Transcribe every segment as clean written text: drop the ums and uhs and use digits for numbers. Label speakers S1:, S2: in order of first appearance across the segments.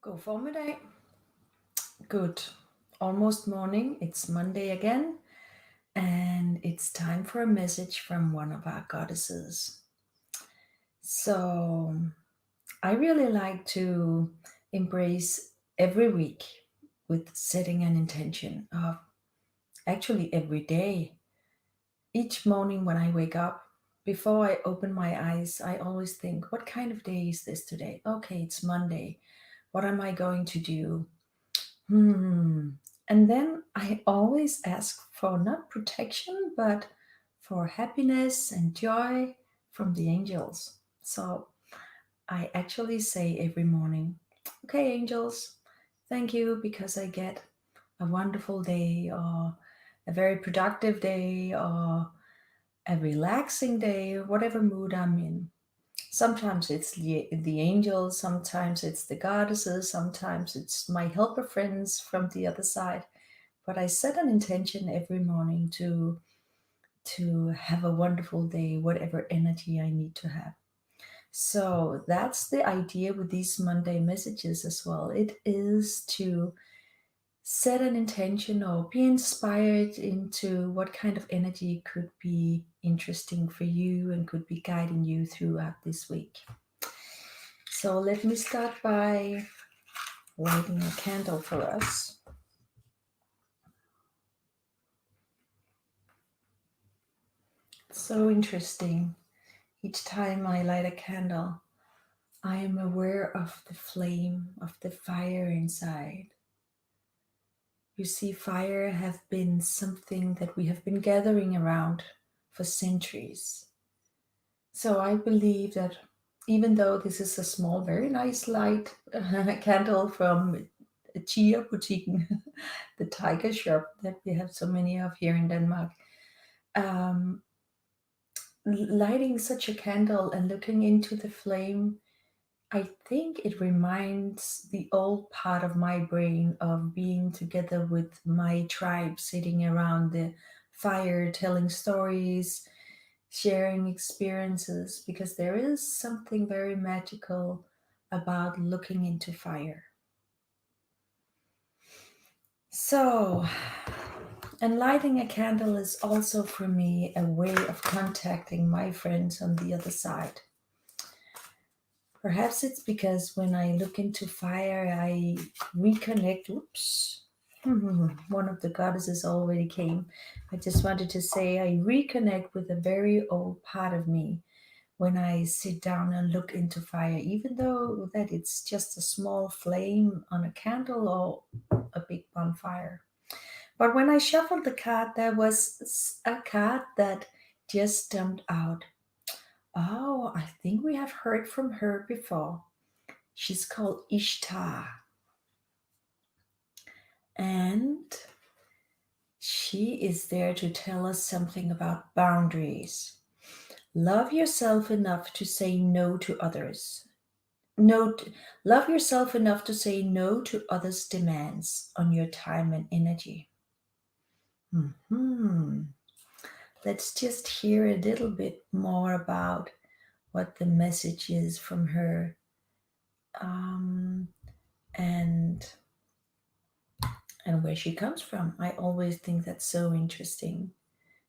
S1: God formiddag. Good. Almost morning. It's Monday again, and it's time for a message from one of our goddesses. So, I really like to embrace every week with setting an intention of actually every day. Each morning when I wake up, before I open my eyes, I always think, what kind of day is this today? Okay, it's Monday. What am I going to do? Hmm. And then I always ask for not protection, but for happiness and joy from the angels. So I actually say every morning, okay, angels, thank you because I get a wonderful day or a very productive day or a relaxing day, whatever mood I'm in. Sometimes it's the angels, sometimes it's the goddesses, sometimes it's my helper friends from the other side. But I set an intention every morning to have a wonderful day, whatever energy I need to have. So that's the idea with these Monday messages as well. It is to set an intention or be inspired into what kind of energy could be interesting for you and could be guiding you throughout this week. So let me start by lighting a candle for us. So interesting. Each time I light a candle, I am aware of the flame, of the fire inside. You see, fire have been something that we have been gathering around for centuries. So I believe that even though this is a small, very nice light candle from a Chia boutique, the tiger shop that we have so many of here in Denmark, um, lighting such a candle and looking into the flame, I think it reminds the old part of my brain of being together with my tribe, sitting around the fire, telling stories, sharing experiences, because there is something very magical about looking into fire. So, and lighting a candle is also for me a way of contacting my friends on the other side. Perhaps it's because when I look into fire, I reconnect. Oops. One of the goddesses already came. I just wanted to say I reconnect with a very old part of me when I sit down and look into fire, even though that it's just a small flame on a candle or a big bonfire. But when I shuffled the card, there was a card that just jumped out. Oh, I think we have heard from her before. She's called Ishtar, and she is there to tell us something about boundaries. Love yourself enough to say no to others. No, love yourself enough to say no to others' demands on your time and energy. Hmm. Let's just hear a little bit more about what the message is from her. Um, and and where she comes from. I always think that's so interesting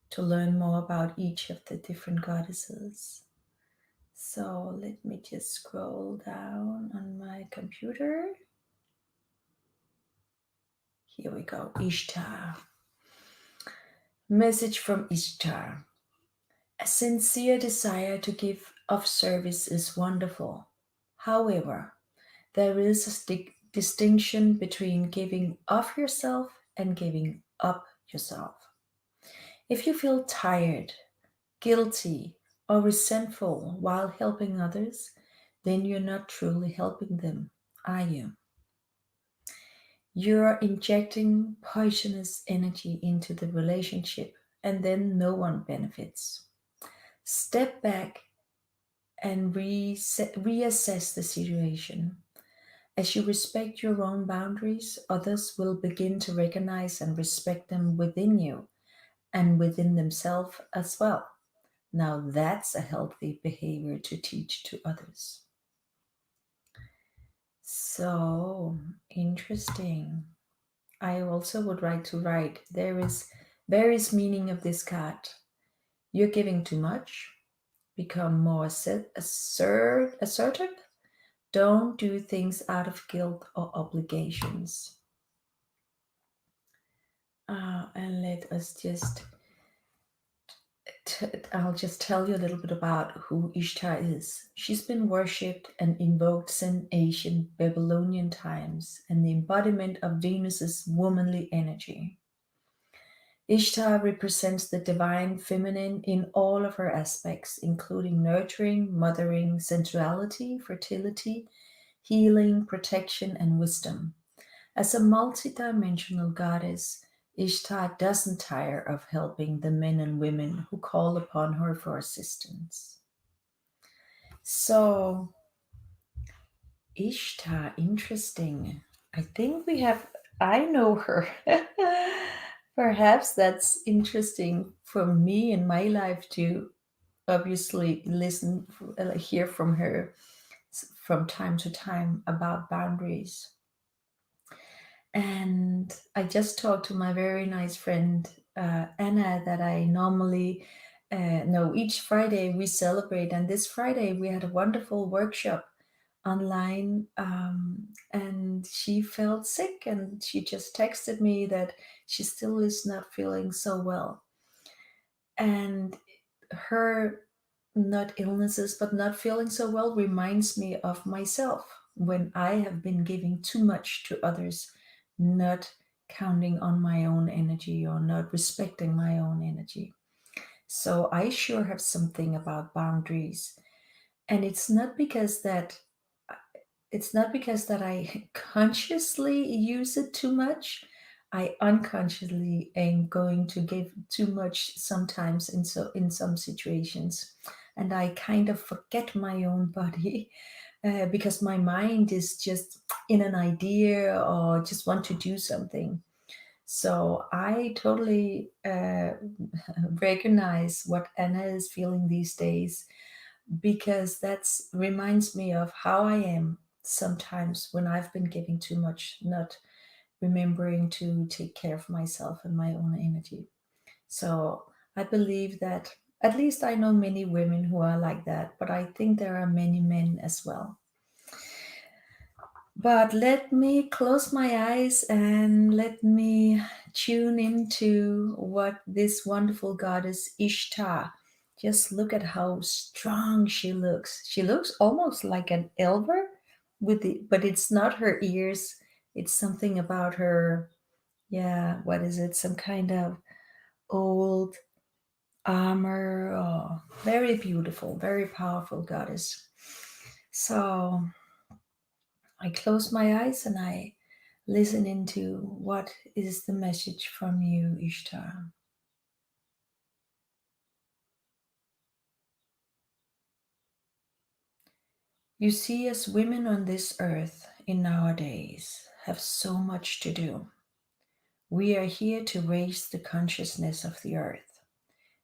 S1: to learn more about each of the different goddesses. So let me just scroll down on my computer. Here we go. Ishtar. Message from Ishtar. A sincere desire to give of service is wonderful. However, there is a distinction between giving of yourself and giving up yourself. If you feel tired, guilty, or resentful while helping others, then you're not truly helping them, are you? You're injecting poisonous energy into the relationship, and then no one benefits. Step back and reassess the situation. As you respect your own boundaries, others will begin to recognize and respect them within you and within themselves as well. Now, that's a healthy behavior to teach to others. So interesting. I also would like to write there is meaning of this card. You're giving too much. Become more assertive. Don't do things out of guilt or obligations. And let us just I'll just tell you a little bit about who Ishtar is. She's been worshipped and invoked since ancient Babylonian times and the embodiment of Venus's womanly energy. Ishtar represents the divine feminine in all of her aspects, including nurturing, mothering, sensuality, fertility, healing, protection, and wisdom. As a multidimensional goddess, Ishtar doesn't tire of helping the men and women who call upon her for assistance. So, Ishtar, interesting. I think I know her. Perhaps that's interesting for me in my life to obviously hear from her from time to time about boundaries. And I just talked to my very nice friend Anna that I normally know each Friday we celebrate. And this Friday we had a wonderful workshop online, and she felt sick and she just texted me that she still is not feeling so well. And her not illnesses but not feeling so well reminds me of myself when I have been giving too much to others, not counting on my own energy or not respecting my own energy. So I sure have something about boundaries. And it's not because that I consciously use it too much. I unconsciously am going to give too much sometimes in some situations, and I kind of forget my own body because my mind is just in an idea or just want to do something. So I totally recognize what Anna is feeling these days, because that's reminds me of how I am sometimes when I've been giving too much, not remembering to take care of myself and my own energy. So I believe that at least I know many women who are like that, but I think there are many men as well. But let me close my eyes and let me tune into what this wonderful goddess Ishtar. Just look at how strong she looks. She looks almost like an elver but it's not her ears. It's something about her. Yeah, what is it? Some kind of old armor. Oh, very beautiful, very powerful goddess. So I close my eyes and I listen into what is the message from you, Ishtar. You see, as women on this earth in nowadays have so much to do. We are here to raise the consciousness of the earth.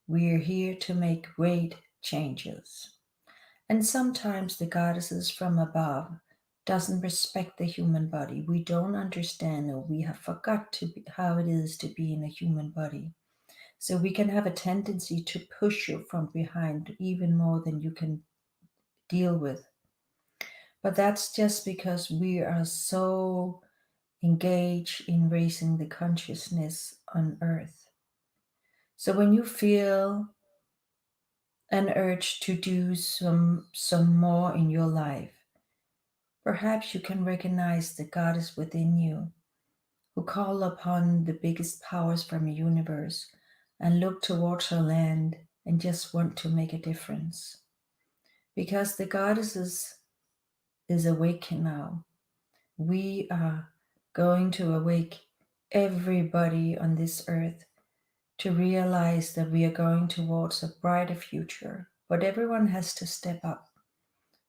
S1: We are here to make great changes. And sometimes the goddesses from above doesn't respect the human body. We don't understand, or we have forgot how it is to be in a human body. So we can have a tendency to push you from behind even more than you can deal with. But that's just because we are so engaged in raising the consciousness on earth. So when you feel an urge to do some more in your life, perhaps you can recognize the goddess within you who call upon the biggest powers from the universe and look towards her land and just want to make a difference. Because the goddess is awake now. We are going to awake everybody on this earth to realize that we are going towards a brighter future. But everyone has to step up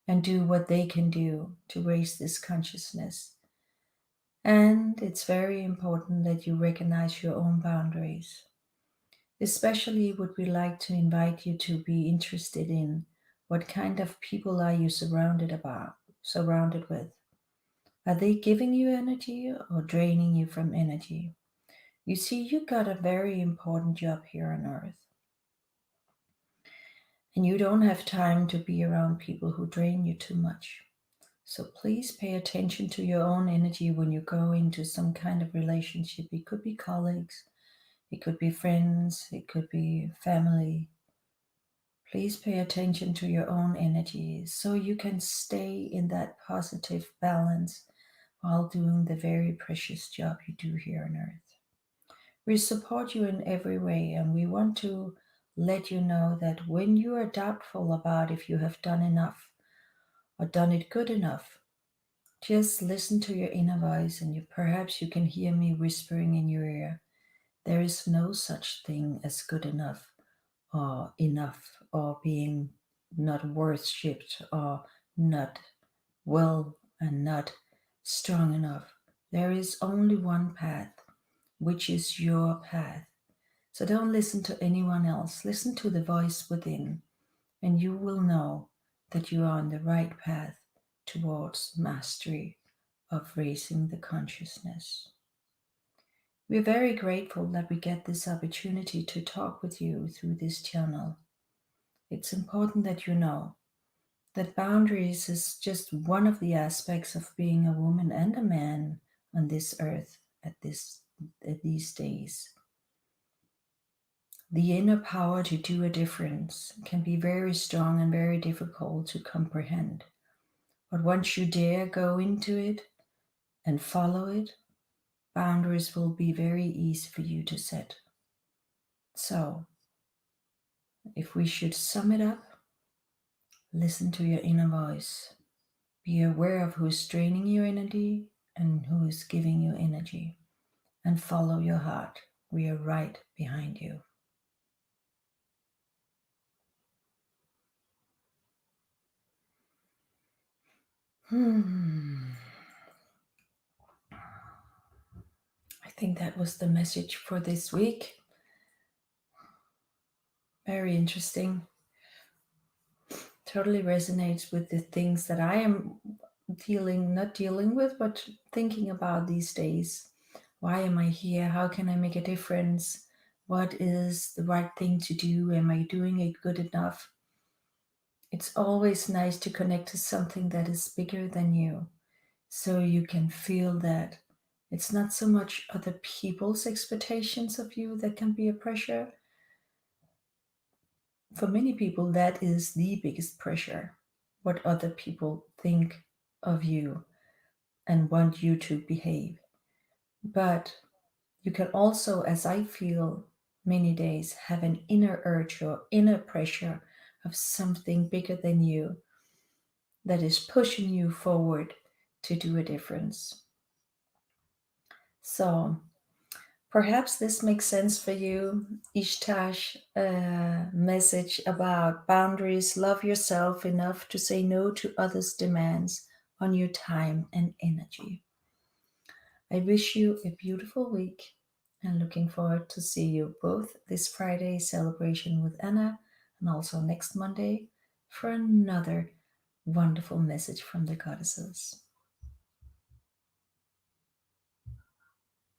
S1: and do what they can do to raise this consciousness. And it's very important that you recognize your own boundaries. Especially would we like to invite you to be interested in what kind of people are you surrounded with. Are they giving you energy or draining you from energy? You see, you got a very important job here on earth. And you don't have time to be around people who drain you too much. So please pay attention to your own energy when you go into some kind of relationship. It could be colleagues, it could be friends, it could be family. Please pay attention to your own energy so you can stay in that positive balance while doing the very precious job you do here on earth. We support you in every way, and we want to let you know that when you are doubtful about if you have done enough or done it good enough, just listen to your inner voice, and perhaps you can hear me whispering in your ear. There is no such thing as good enough or being not worshipped or not well and not strong enough. There is only one path, which is your path. So don't listen to anyone else. Listen to the voice within, and you will know that you are on the right path towards mastery of raising the consciousness. We're very grateful that we get this opportunity to talk with you through this channel. It's important that you know that boundaries is just one of the aspects of being a woman and a man on this earth at these days. The inner power to do a difference can be very strong and very difficult to comprehend. But once you dare go into it and follow it, boundaries will be very easy for you to set. So, if we should sum it up, listen to your inner voice. Be aware of who is draining your energy and who is giving you energy. And follow your heart. We are right behind you. I think that was the message for this week. Very interesting. Totally resonates with the things that I am not dealing with, but thinking about these days. Why am I here? How can I make a difference? What is the right thing to do? Am I doing it good enough? It's always nice to connect to something that is bigger than you, so you can feel that it's not so much other people's expectations of you that can be a pressure. For many people, that is the biggest pressure, what other people think of you and want you to behave. But you can also, as I feel many days, have an inner urge or inner pressure of something bigger than you that is pushing you forward to do a difference. So perhaps this makes sense for you. Ishtash message about boundaries. Love yourself enough to say no to others' demands on your time and energy. I wish you a beautiful week and looking forward to see you both this Friday celebration with Anna and also next Monday for another wonderful message from the goddesses.